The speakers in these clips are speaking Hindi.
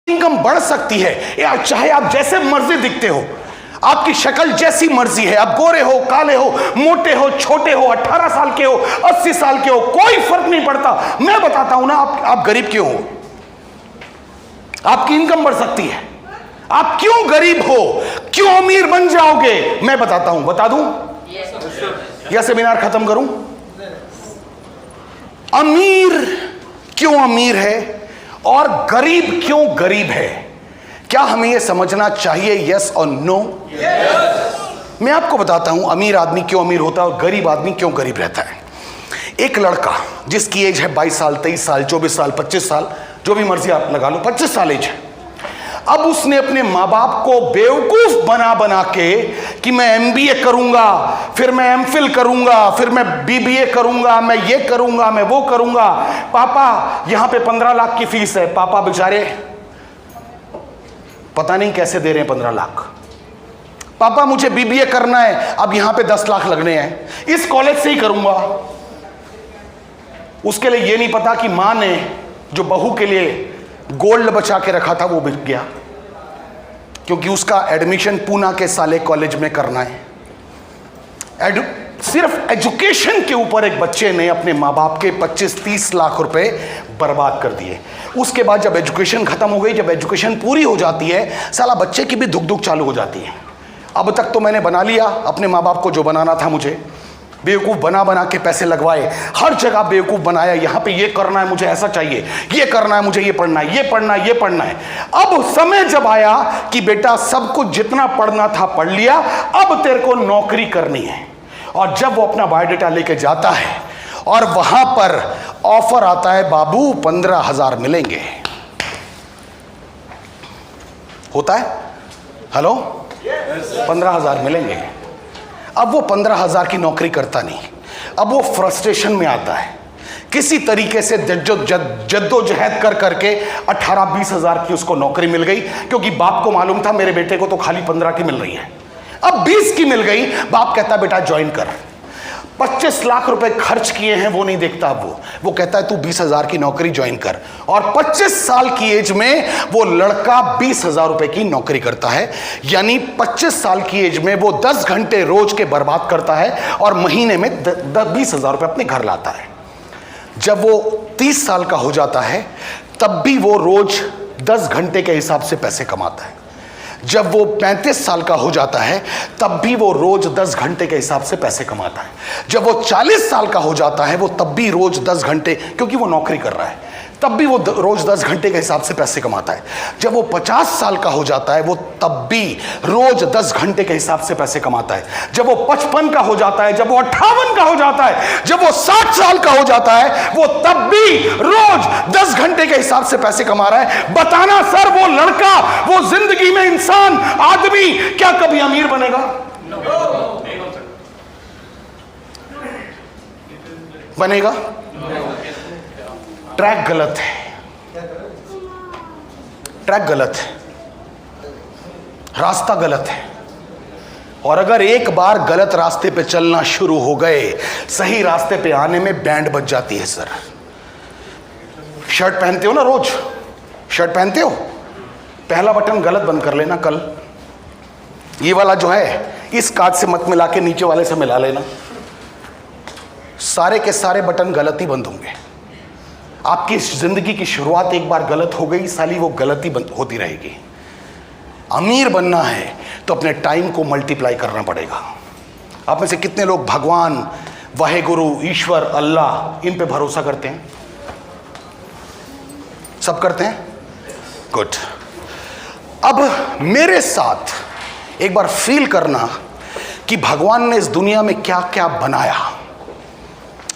इनकम बढ़ सकती है यार, चाहे आप जैसे मर्जी दिखते हो, आपकी शक्ल जैसी मर्जी है, आप गोरे हो, काले हो, मोटे हो, छोटे हो, 18 साल के हो, 80 साल के हो, कोई फर्क नहीं पड़ता। मैं बताता हूं ना आप गरीब क्यों हो। आपकी इनकम बढ़ सकती है, आप क्यों गरीब हो, क्यों अमीर बन जाओगे, मैं बताता हूं। बता दूं या सेमिनार खत्म करूं? अमीर क्यों अमीर है और गरीब क्यों गरीब है, क्या हमें यह समझना चाहिए? यस और नो? मैं आपको बताता हूं अमीर आदमी क्यों अमीर होता है और गरीब आदमी क्यों गरीब रहता है। एक लड़का जिसकी एज है 22 साल, 23 साल, 24 साल, 25 साल, जो भी मर्जी आप लगा लो, 25 साल एज है। अब उसने अपने माँ बाप को बेवकूफ बना बना के कि मैं MBA करूंगा, फिर मैं MPhil करूंगा, फिर मैं BBA करूंगा, मैं ये करूंगा, मैं वो करूंगा। पापा यहां पे 15 लाख की फीस है। पापा बेचारे पता नहीं कैसे दे रहे हैं 15 लाख। पापा मुझे BBA करना है, अब यहां पे 10 लाख लगने हैं, इस कॉलेज से ही करूंगा। उसके लिए यह नहीं पता कि मां ने जो बहू के लिए गोल्ड बचा के रखा था वो बिक गया, क्योंकि उसका एडमिशन पूना के साले कॉलेज में करना है। सिर्फ एजुकेशन के ऊपर एक बच्चे ने अपने माँ बाप के 25-30 लाख रुपए बर्बाद कर दिए। उसके बाद जब एजुकेशन खत्म हो गई, जब एजुकेशन पूरी हो जाती है, साला बच्चे की भी धुक धुक चालू हो जाती है। अब तक तो मैंने बना लिया अपने माँ बाप को जो बनाना था, मुझे बेवकूफ़ बना बना के पैसे लगवाए, हर जगह बेवकूफ़ बनाया। यहाँ पे ये करना है, मुझे ऐसा चाहिए, ये करना है, मुझे ये पढ़ना है, ये पढ़ना है, ये पढ़ना है। अब समय जब आया कि बेटा सब कुछ जितना पढ़ना था पढ़ लिया, अब तेरे को नौकरी करनी है। और जब वो अपना बायोडाटा लेके जाता है और वहां पर ऑफर आता है, बाबू 15,000 मिलेंगे। होता है, हेलो 15,0000 मिलेंगे। अब वो 15,000 की नौकरी करता नहीं, अब वो फ्रस्ट्रेशन में आता है। किसी तरीके से जद्दोजहद कर करके 18-20 हज़ार की उसको नौकरी मिल गई, क्योंकि बाप को मालूम था मेरे बेटे को तो खाली 15 की मिल रही है। अब 20 की मिल गई, बाप कहता बेटा ज्वाइन कर। 25 लाख रुपए खर्च किए हैं वो नहीं देखता। वो कहता है तू 20,000 की नौकरी ज्वाइन कर। और 25 साल की एज में वो लड़का 20,000 रुपए की नौकरी करता है। यानी 25 साल की एज में वो 10 घंटे रोज के बर्बाद करता है और महीने में 20,000 रुपए अपने घर लाता है। जब वो 30 साल का हो जाता है तब भी वो रोज 10 घंटे के हिसाब से पैसे कमाता है। जब वो 35 साल का हो जाता है तब भी वो रोज 10 घंटे के हिसाब से पैसे कमाता है। जब वो 40 साल का हो जाता है वो तब भी रोज 10 घंटे, क्योंकि वो नौकरी कर रहा है, तब भी वो रोज 10 घंटे के हिसाब से पैसे कमाता है। जब वो 50 साल का हो जाता है वो तब भी रोज 10 घंटे के हिसाब से पैसे कमाता है। जब वो 55 का हो जाता है, जब वो 58 का हो जाता है, जब वो 60 साल का हो जाता है, वो तब भी रोज 10 घंटे के हिसाब से पैसे कमा रहा है। बताना सर, वो लड़का, वो जिंदगी में इंसान, आदमी क्या कभी अमीर बनेगा? बनेगा? ट्रैक गलत है, ट्रैक गलत है, रास्ता गलत है। और अगर एक बार गलत रास्ते पे चलना शुरू हो गए, सही रास्ते पे आने में बैंड बज जाती है। सर शर्ट पहनते हो ना, रोज शर्ट पहनते हो, पहला बटन गलत बंद कर लेना। कल ये वाला जो है इस काज से मत मिला के नीचे वाले से मिला लेना। सारे के सारे बटन गलत ही बंद होंगे। आपकी जिंदगी की शुरुआत एक बार गलत हो गई, साली वो गलती होती रहेगी। अमीर बनना है तो अपने टाइम को मल्टीप्लाई करना पड़ेगा। आप में से कितने लोग भगवान, वाहेगुरु, ईश्वर, अल्लाह, इन पे भरोसा करते हैं? सब करते हैं? गुड। अब मेरे साथ एक बार फील करना कि भगवान ने इस दुनिया में क्या क्या बनाया।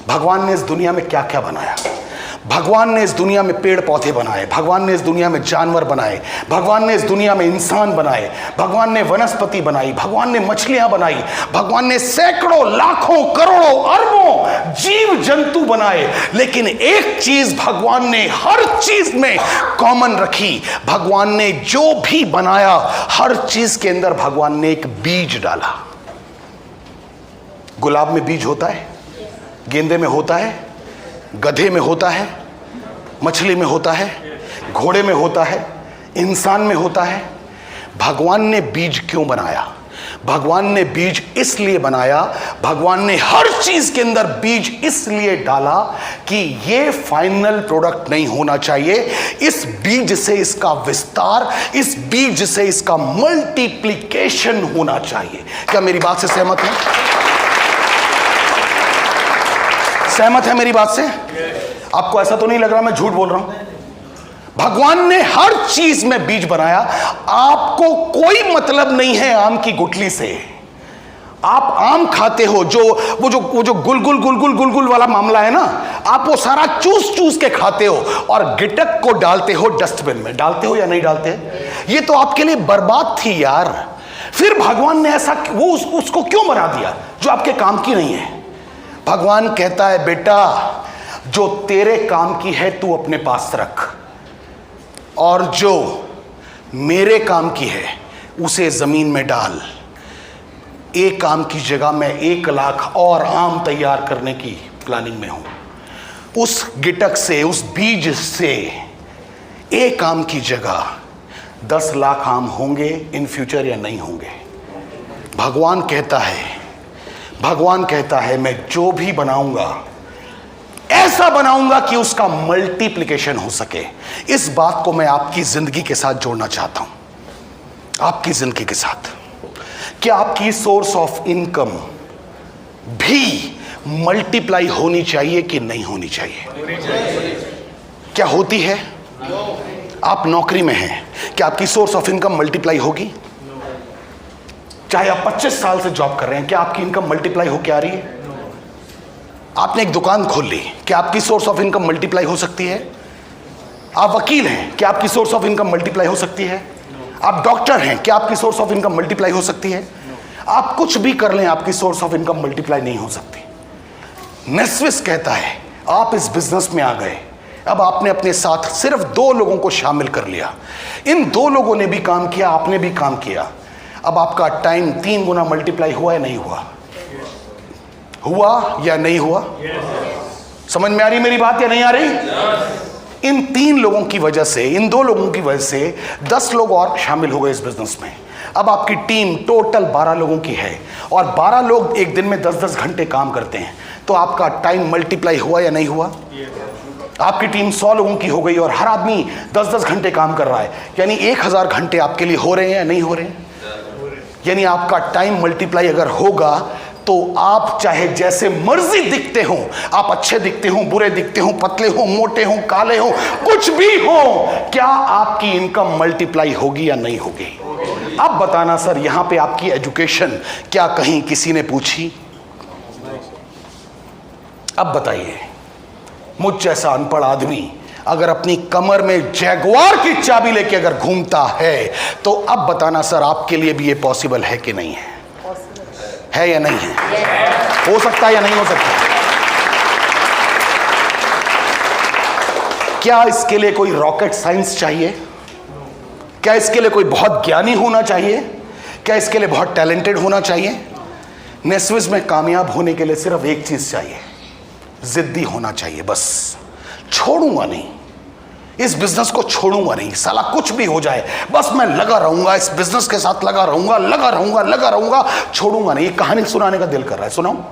भगवान ने इस दुनिया में क्या क्या बनाया। भगवान ने इस दुनिया में पेड़ पौधे बनाए, भगवान ने इस दुनिया में जानवर बनाए, भगवान ने इस दुनिया में इंसान बनाए, भगवान ने वनस्पति बनाई, भगवान ने मछलियां बनाई, भगवान ने सैकड़ों, लाखों, करोड़ों, अरबों जीव जंतु बनाए। लेकिन एक चीज भगवान ने हर चीज में कॉमन रखी। भगवान ने जो भी बनाया हर चीज के अंदर भगवान ने एक बीज डाला। गुलाब में बीज होता है, गेंदे में होता है, गधे में होता है, मछली में होता है, घोड़े में होता है, इंसान में होता है। भगवान ने बीज क्यों बनाया? भगवान ने बीज इसलिए बनाया, भगवान ने हर चीज के अंदर बीज इसलिए डाला कि ये फाइनल प्रोडक्ट नहीं होना चाहिए, इस बीज से इसका विस्तार, इस बीज से इसका मल्टीप्लिकेशन होना चाहिए। क्या मेरी बात से सहमत है? सहमत है मेरी बात से? आपको ऐसा तो नहीं लग रहा मैं झूठ बोल रहा हूं? भगवान ने हर चीज में बीज बनाया। आपको कोई मतलब नहीं है आम की गुठली से। आप आम खाते हो, वो जो गुलगुल वाला मामला है ना, आप वो सारा चूस चूस के खाते हो और गिटक को डालते हो डस्टबिन में। डालते हो या नहीं डालते? ये तो आपके लिए बर्बाद थी यार। फिर भगवान ने ऐसा उसको क्यों बना दिया जो आपके काम की नहीं है? भगवान कहता है बेटा, जो तेरे काम की है तू अपने पास रख, और जो मेरे काम की है उसे जमीन में डाल। एक आम की जगह मैं 1 लाख और आम तैयार करने की प्लानिंग में हूं। उस गिटक से, उस बीज से एक आम की जगह 10 लाख आम होंगे इन फ्यूचर या नहीं होंगे? भगवान कहता है मैं जो भी बनाऊंगा ऐसा बनाऊंगा कि उसका मल्टीप्लिकेशन हो सके। इस बात को मैं आपकी जिंदगी के साथ जोड़ना चाहता हूं। आपकी जिंदगी के साथ क्या आपकी सोर्स ऑफ इनकम भी मल्टीप्लाई होनी चाहिए कि नहीं होनी चाहिए? क्या होती है? आप नौकरी में हैं, क्या आपकी सोर्स ऑफ इनकम मल्टीप्लाई होगी? चाहे आप 25 साल से जॉब कर रहे हैं, क्या आपकी इनकम मल्टीप्लाई होकर आ रही है? आपने एक दुकान खोल ली, क्या आपकी सोर्स ऑफ इनकम मल्टीप्लाई हो सकती है? आप वकील हैं, क्या आपकी सोर्स ऑफ इनकम मल्टीप्लाई हो सकती है? आप डॉक्टर हैं, क्या आपकी सोर्स ऑफ इनकम मल्टीप्लाई हो सकती है? आप कुछ भी कर लें, आपकी सोर्स ऑफ इनकम मल्टीप्लाई नहीं हो सकती। नेस्विस कहता है आप इस बिजनेस में आ गए, अब आपने अपने साथ सिर्फ 2 लोगों को शामिल कर लिया। इन 2 लोगों ने भी काम किया, आपने भी काम किया। अब आपका टाइम 3 गुना मल्टीप्लाई हुआ या नहीं हुआ? हुआ या नहीं हुआ? समझ में आ रही मेरी बात या नहीं आ रही? इन 3 लोगों की वजह से, इन 2 लोगों की वजह से 10 लोग और शामिल हो गए इस बिजनेस में। अब आपकी टीम टोटल 12 लोगों की है और 12 लोग एक दिन में 10-10 घंटे काम करते हैं, तो आपका टाइम मल्टीप्लाई हुआ या नहीं हुआ? आपकी टीम 100 लोगों की हो गई और हर आदमी 10-10 घंटे काम कर रहा है, यानी 1000 घंटे आपके लिए हो रहे हैं या नहीं हो रहे हैं? यानी आपका टाइम मल्टीप्लाई अगर होगा तो आप चाहे जैसे मर्जी दिखते हो, आप अच्छे दिखते हो, बुरे दिखते हो, पतले हो, मोटे हो, काले हो, कुछ भी हो, क्या आपकी इनकम मल्टीप्लाई होगी या नहीं होगी? अब बताना सर, यहां पे आपकी एजुकेशन क्या कहीं किसी ने पूछी? अब बताइए, मुझ जैसा अनपढ़ आदमी अगर अपनी कमर में जैगुआर की चाबी लेके अगर घूमता है, तो अब बताना सर, आपके लिए भी ये पॉसिबल है कि नहीं है? है या नहीं है? हो सकता है या नहीं हो सकता? क्या इसके लिए कोई रॉकेट साइंस चाहिए? क्या इसके लिए कोई बहुत ज्ञानी होना चाहिए? क्या इसके लिए बहुत टैलेंटेड होना चाहिए? नेस्विस में कामयाब होने के लिए सिर्फ एक चीज चाहिए, जिद्दी होना चाहिए। बस छोड़ूंगा नहीं, इस बिजनेस को छोड़ूंगा नहीं, साला कुछ भी हो जाए, बस मैं लगा रहूंगा, इस बिजनेस के साथ लगा रहूंगा, छोड़ूंगा नहीं। एक कहानी सुनाने का दिल कर रहा है, सुनाऊं?